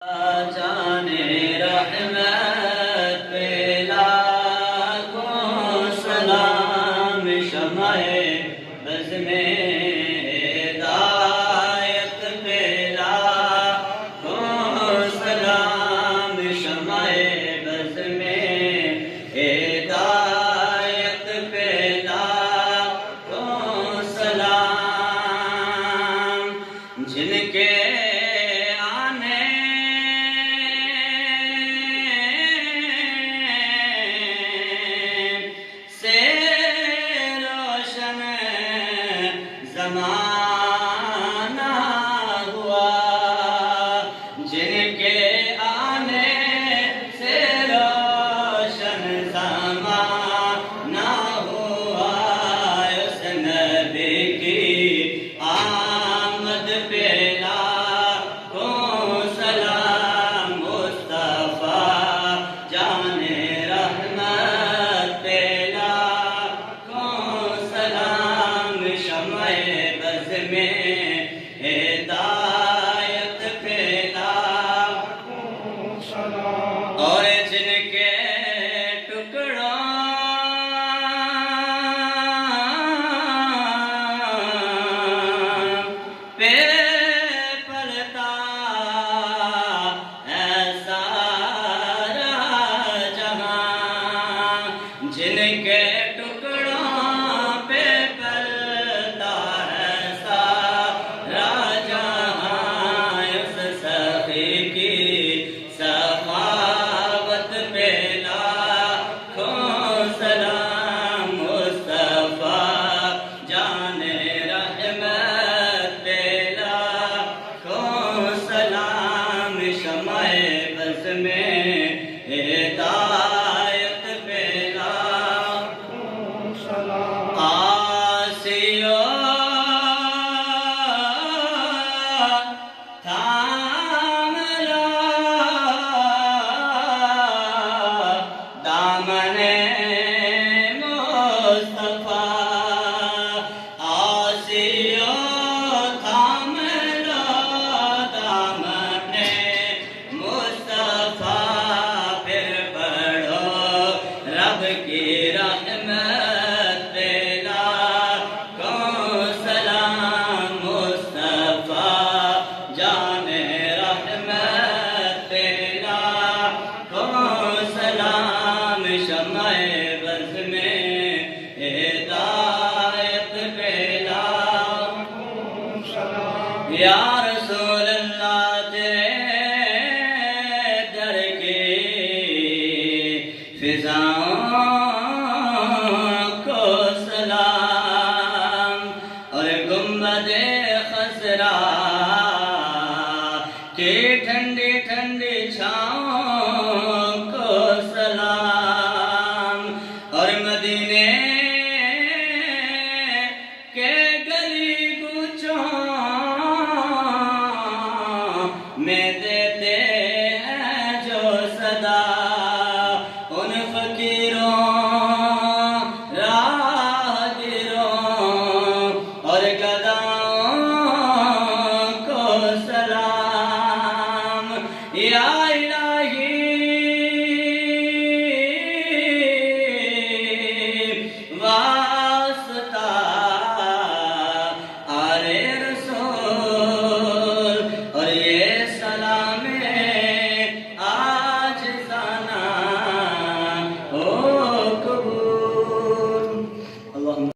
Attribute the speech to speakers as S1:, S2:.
S1: جانے رحمت پہ لاکھوں سلام، شمع بز میں ہدایت پہ لاکھوں سلام، شمع بز میں ہدایت پہ لاکھوں سلام، جن کے زمانہ ہوا، جن کے آنے سے روشن زمانہ ہوا، اس نبی کی آمد پہ لاکھوں سلام، مصطفیٰ جان رحمت پہ لاکھوں سلام، شمع بز میں ہدایت پہ لاکھوں سلام، اور جن کے ٹکڑوں پہ پلتا ہے سارا جہاں، جن کے ٹکڑوں پہ پلتا ہے سارا جہاں، اس سخی کی سخاوت پہ لاکھوں سلام، مصطفیٰ جان رحمت پہ لاکھوں سلام، شمع بز میں ہدایت پہ لاکھوں سلام، آسیوں تھام لو دامن مصطفیٰ، آسیوں تھام لو دامن مصطفیٰ، پھر پڑھو رب کی رحمت پہ لاکھوں سلام، مصطفیٰ جان رحمت پہ لاکھوں سلام، شمع بز میں ہدایت پہ لاکھوں سلام، یا رسول اللہ تیرے در کی فضاؤں کو سلام، اور گنبد خضرا کی ٹھنڈی ٹھنڈی چھاؤں کو سلام، اور مدینے کے گلی کوچوں میں دیتے ہیں جو صدا، ان فقیروں راہگیروں اور گداؤں کو سلام، یا